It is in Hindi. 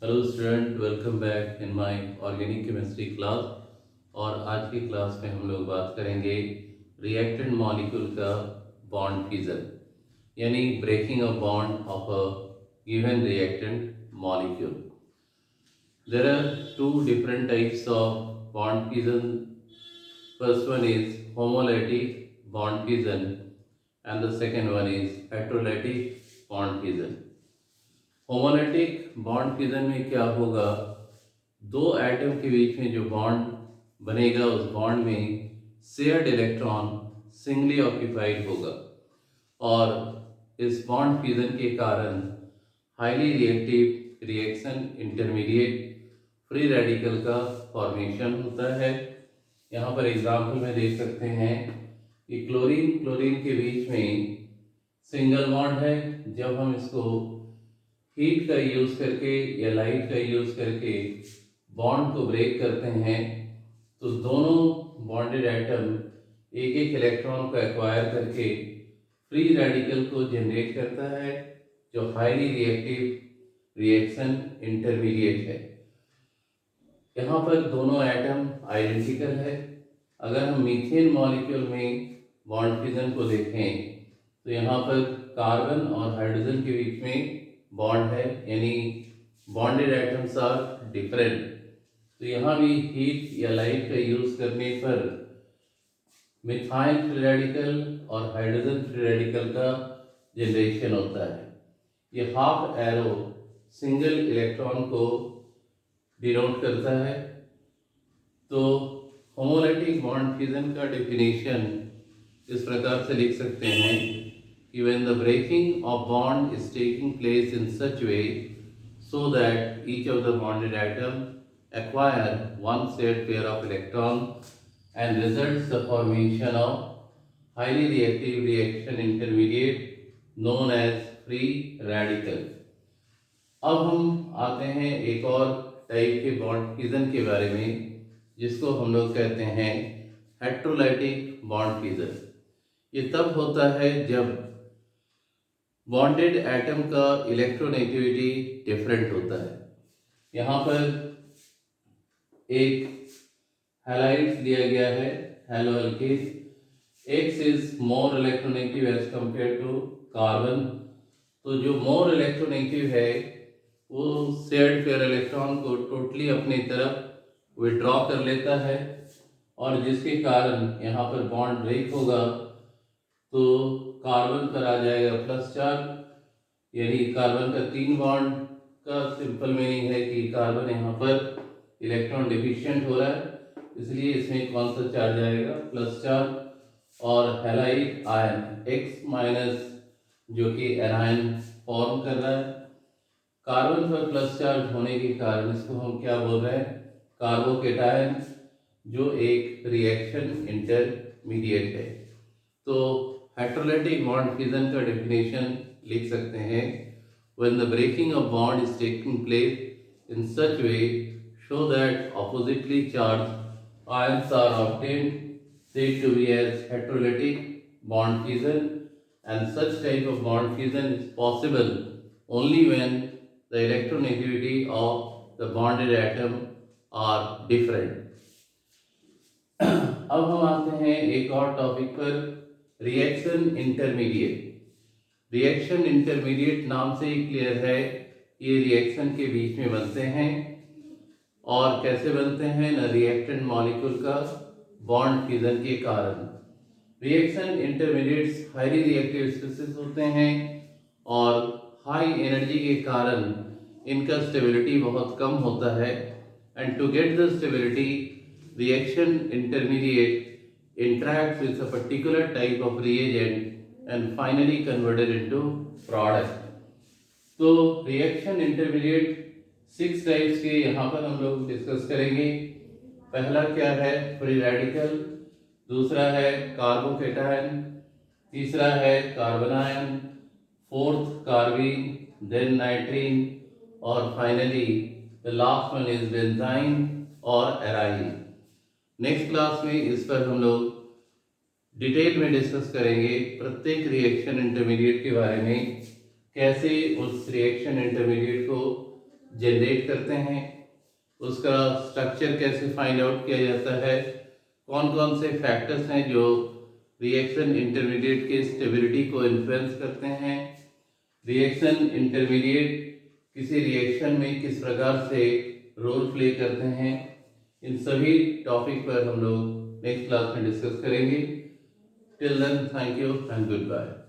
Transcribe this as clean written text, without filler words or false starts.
Hello student, welcome back in my organic chemistry class. और आज की क्लास में हम लोग बात करेंगे रिएक्टेंट मॉलिक्यूल का बॉन्ड फ्यूजन, यानी breaking a bond of a given reactant molecule. There are two different types of bond fusion. First one is homolytic bond fusion and the second one is heterolytic bond fusion. Homolytic bond fusion में क्या होगा, दो एटम के बीच में जो बॉन्ड बनेगा उस बॉन्ड में शेयर्ड इलेक्ट्रॉन सिंगली ऑक्यूपाइड होगा और इस बॉन्ड फ्यूजन के कारण highly reactive reaction intermediate free radical का फॉर्मेशन होता है. यहाँ पर एग्जाम्पल में देख सकते हैं कि क्लोरीन क्लोरीन के बीच में सिंगल बॉन्ड है. जब हम इसको हीट का यूज करके या लाइट का यूज करके बॉन्ड को ब्रेक करते हैं तो दोनों बॉन्डेड एटम एक एक इलेक्ट्रॉन को एक्वायर करके फ्री रेडिकल को जनरेट करता है, जो हाईली रिएक्टिव रिएक्शन इंटरमीडिएट है. यहाँ पर दोनों एटम आइडेंटिकल है. अगर हम मीथेन मॉलिक्यूल में बॉन्ड फ्यूजन को देखें तो यहाँ पर कार्बन और हाइड्रोजन के बीच में बॉन्ड है, यानी बॉन्डेड एटम्स आर डिफरेंट. तो यहाँ भी हीट या लाइट का यूज करने पर मिथाइल फ्री रेडिकल और हाइड्रोजन फ्री रेडिकल का जनरेशन होता है. ये हाफ एरो सिंगल इलेक्ट्रॉन को डिनोट करता है. तो होमोलैटिक बॉन्ड फ्यूजन का डेफिनेशन इस प्रकार से लिख सकते हैं कि when the breaking of bond is taking place in such way so that each of the bonded atom acquire one shared pair of electron and results the formation of highly reactive reaction intermediate known as free radical. अब हम आते हैं एक और टाइप के बॉन्ड फ्यूजन के बारे में, जिसको हम लोग कहते हैं हेट्रोलाइटिक बॉन्ड फ्यूजन. ये तब होता है जब बॉन्डेड एटम का इलेक्ट्रोनेगेटिविटी डिफरेंट होता है. यहाँ पर एक हैलाइड्स दिया गया है, haloalkane. X is more electronegative as compared to carbon. तो जो मोर इलेक्ट्रोनेगेटिव है वो शेयर्ड पेयर इलेक्ट्रॉन को टोटली अपनी तरफ विड्रॉ कर लेता है और जिसके कारण यहाँ पर बॉन्ड ब्रेक होगा तो कार्बन पर आ जाएगा प्लस चार्ज, यानी कार्बन का 3 बॉन्ड का सिंपल मीनिंग है कि कार्बन यहाँ पर इलेक्ट्रॉन डिफिशिएंट हो रहा है, इसलिए इसमें कौन सा चार्ज आएगा, प्लस चार्ज. और हैलाइड आयन एक्स माइनस जो कि एनायन फॉर्म कर रहा है. कार्बन पर प्लस चार्ज होने के कारण इसको हम क्या बोल रहे हैं, कार्बोकेटायन, जो एक रिएक्शन इंटरमीडिएट है. तो हेट्रोलाइटिक बॉन्ड फ्यूजन का डेफिनेशन लिख सकते हैं when the breaking of bond is taking place in such way so that oppositely charged ions are obtained, said to be as heterolytic bond fusion, and such type of bond fusion is possible only when the electronegativity of the bonded atom are different. अब हम आते हैं एक और टॉपिक पर, रिएक्शन इंटरमीडिएट. रिएक्शन इंटरमीडिएट नाम से ही क्लियर है, ये रिएक्शन के बीच में बनते हैं. और कैसे बनते हैं, न रिएक्टेंट मॉलिक्यूल का बॉन्ड फ्यूजन के कारण. Reaction intermediates highly reactive species होते हैं और हाई एनर्जी के कारण इनका स्टेबिलिटी बहुत कम होता है. And to get the stability, reaction intermediate interacts with a particular type of reagent and finally converted into product. तो रिएक्शन इंटरमीडिएट 6 टाइप्स के यहाँ पर हम लोग डिस्कस करेंगे. पहला क्या है, फ्री रेडिकल. दूसरा है कार्बोकेटायन. तीसरा है carbanion. Fourth carbene, then nitrene, और finally the last one is benzyne और एराइन. नेक्स्ट क्लास में इस पर हम लोग डिटेल में डिस्कस करेंगे प्रत्येक रिएक्शन इंटरमीडिएट के बारे में, कैसे उस रिएक्शन इंटरमीडिएट को जनरेट करते हैं, उसका स्ट्रक्चर कैसे फाइंड आउट किया जाता है, कौन कौन से फैक्टर्स हैं जो रिएक्शन इंटरमीडिएट के स्टेबिलिटी को इन्फ्लुएंस करते हैं, रिएक्शन इंटरमीडिएट किसी रिएक्शन में किस प्रकार से रोल प्ले करते हैं, इन सभी टॉपिक पर हम लोग नेक्स्ट क्लास में डिस्कस करेंगे। Till then, thank you and good bye.